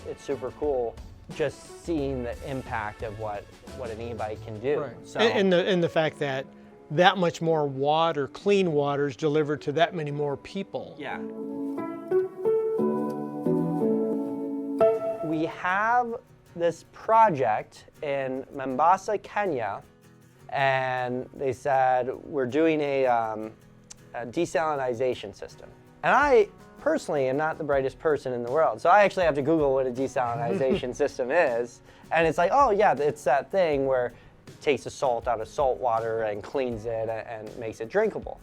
it's super cool just seeing the impact of what an e-bike can do. Right. So, and the fact that much more water, clean water, is delivered to that many more people. yeah. We have this project in Mombasa, Kenya, and they said we're doing a desalination system. And I personally am not the brightest person in the world, so I actually have to Google what a desalination system is. And it's like, oh yeah, it's that thing where it takes the salt out of salt water and cleans it and makes it drinkable.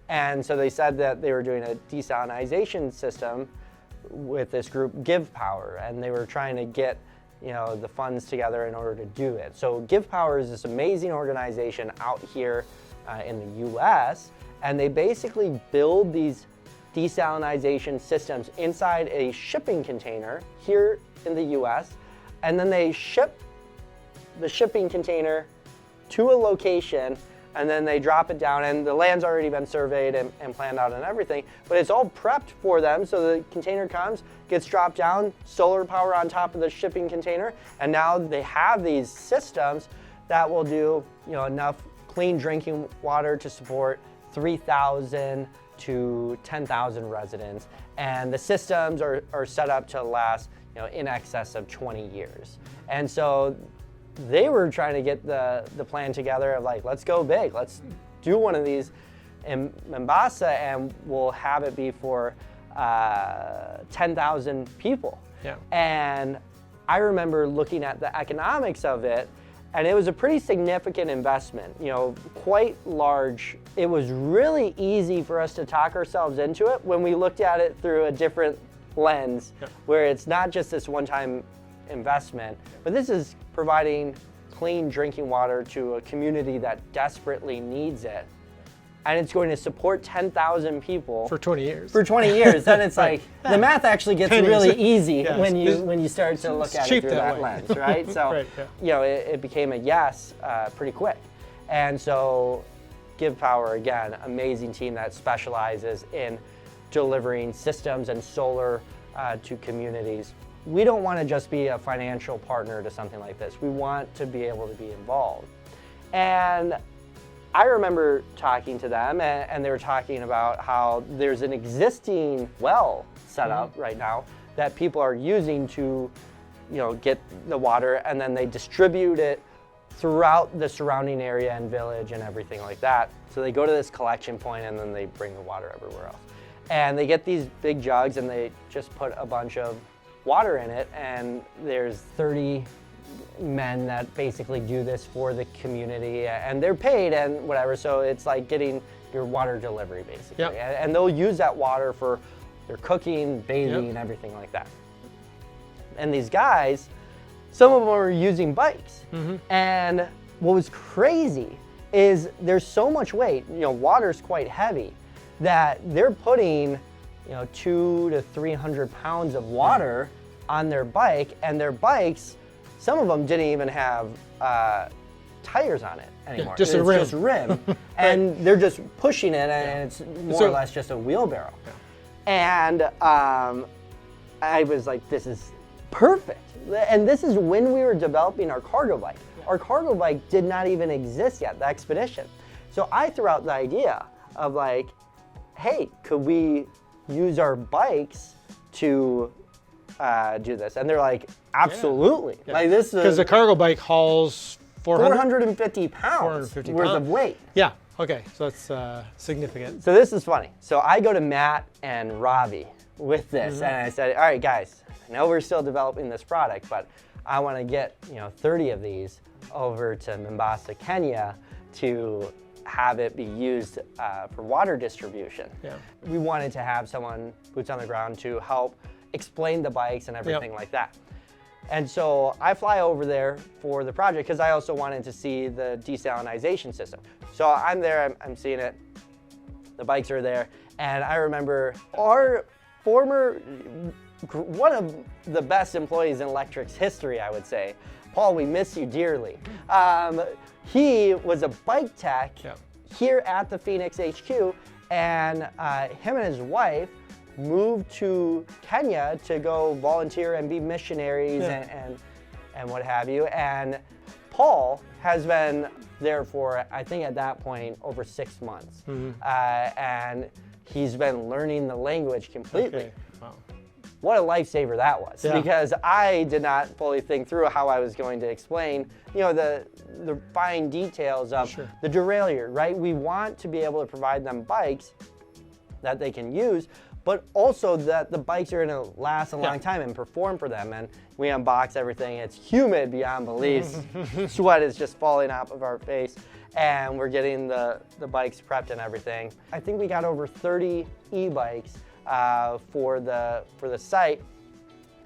And so they said that they were doing a desalination system with this group GivePower, and they were trying to get the funds together in order to do it. So GivePower is this amazing organization out here in the US, and they basically build these desalination systems inside a shipping container here in the US, and then they ship the shipping container to a location, and then they drop it down, and the land's already been surveyed and planned out and everything, but it's all prepped for them. So the container comes, gets dropped down, solar power on top of the shipping container, and now they have these systems that will do enough clean drinking water to support 3,000 to 10,000 residents, and the systems are set up to last in excess of 20 years. And so they were trying to get the plan together of like, let's go big, let's do one of these in Mombasa, and we'll have it be for 10,000 people. Yeah. And I remember looking at the economics of it, and it was a pretty significant investment, quite large. It was really easy for us to talk ourselves into it when we looked at it through a different lens, where it's not just this one-time investment, but this is providing clean drinking water to a community that desperately needs it. And it's going to support 10,000 people for 20 years. For 20 years, then it's like the math actually gets really easy yes. when you start to look at it through that lens, right? So right, yeah. It became a yes pretty quick. And so GivePower, again, amazing team that specializes in delivering systems and solar to communities. We don't want to just be a financial partner to something like this. We want to be able to be involved. And I remember talking to them, and they were talking about how there's an existing well set up right now that people are using to, get the water, and then they distribute it throughout the surrounding area and village and everything like that. So they go to this collection point, and then they bring the water everywhere else. And they get these big jugs, and they just put a bunch of water in it, and there's 30 men that basically do this for the community, and they're paid and whatever, so it's like getting your water delivery basically. Yep. And they'll use that water for their cooking, bathing, and everything like that. And these guys, some of them are using bikes. And what was crazy is there's so much weight, water's quite heavy, that they're putting 200 to 300 pounds of water on their bike, and their bikes, some of them didn't even have tires on it anymore. Yeah, just a rim. Just rim. And they're just pushing it, and it's more or less just a wheelbarrow. And I was like, this is perfect. And this is when we were developing our cargo bike. Our cargo bike did not even exist yet, the XPedition. So I threw out the idea of like, hey, could we use our bikes to do this? And they're like, absolutely. Yeah. Like this is because the cargo bike hauls 450 pounds worth of weight. Yeah. Okay. So that's significant. So this is funny. So I go to Matt and Ravi with this, and I said, all right, guys, I know we're still developing this product, but I want to get 30 of these over to Mombasa, Kenya, to have it be used for water distribution. Yeah. We wanted to have someone boots on the ground to help explain the bikes and everything like that. And so I fly over there for the project because I also wanted to see the desalination system. So I'm there, I'm seeing it, the bikes are there, and I remember our former, one of the best employees in Lectric's history, I would say, Paul, we miss you dearly. He was a bike tech here at the Phoenix HQ, and him and his wife moved to Kenya to go volunteer and be missionaries and what have you. And Paul has been there for, I think at that point, over 6 months. And he's been learning the language completely. Okay. Wow. What a lifesaver that was, because I did not fully think through how I was going to explain, the fine details of the derailleur, right? We want to be able to provide them bikes that they can use, but also that the bikes are going to last a long time and perform for them. And we unbox everything. It's humid beyond belief. Sweat is just falling off of our face. And we're getting the bikes prepped and everything. I think we got over 30 e-bikes for the site.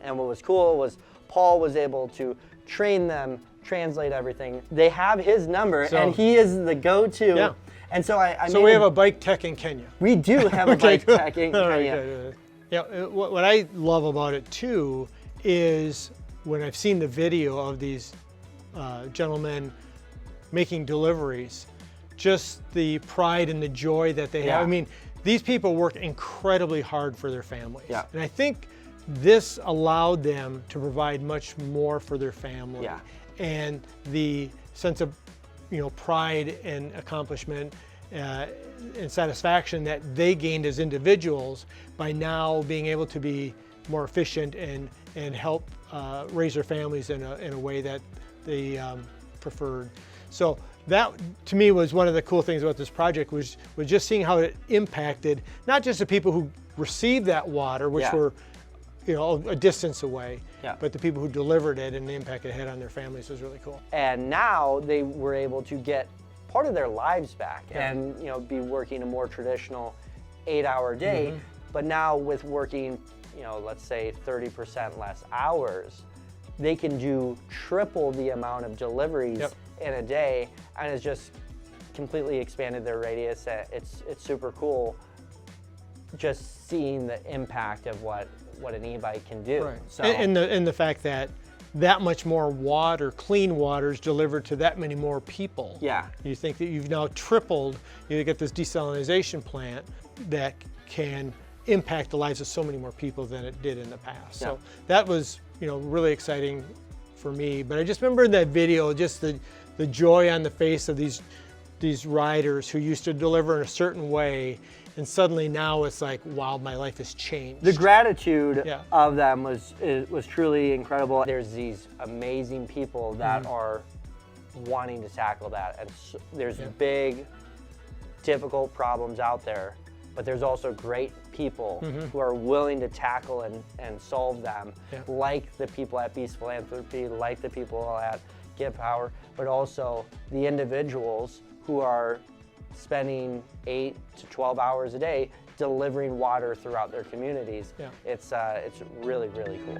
And what was cool was Paul was able to train them, translate everything. They have his number, and he is the go-to. Yeah. And so So we have a bike tech in Kenya. We do have a bike tech in Kenya. Yeah, what I love about it too is when I've seen the video of these gentlemen making deliveries, just the pride and the joy that they have. I mean, these people work incredibly hard for their families. Yeah. And I think this allowed them to provide much more for their family. Yeah. And the sense of pride and accomplishment and satisfaction that they gained as individuals by now being able to be more efficient and help raise their families in a way that they preferred. So that, to me, was one of the cool things about this project was just seeing how it impacted not just the people who received that water, which were a distance away, but the people who delivered it and the impact it had on their families was really cool. And now they were able to get part of their lives back and be working a more traditional 8-hour day, but now with working let's say 30% less hours, they can do triple the amount of deliveries in a day, and it's just completely expanded their radius. It's super cool just seeing the impact of what an e-bike can do. Right. So, and the fact that much more water, clean water, is delivered to that many more people. Yeah. You think that you've now tripled, you get this desalination plant that can impact the lives of so many more people than it did in the past. So that was really exciting for me. But I just remember in that video, just the joy on the face of these riders who used to deliver in a certain way, and suddenly now it's like, wow, my life has changed. The gratitude of them was truly incredible. There's these amazing people that are wanting to tackle that, and there's big, difficult problems out there, but there's also great people who are willing to tackle and solve them, like the people at Beast Philanthropy, like the people at GivePower, but also the individuals who are spending 8 to 12 hours a day delivering water throughout their communities. It's really, really cool.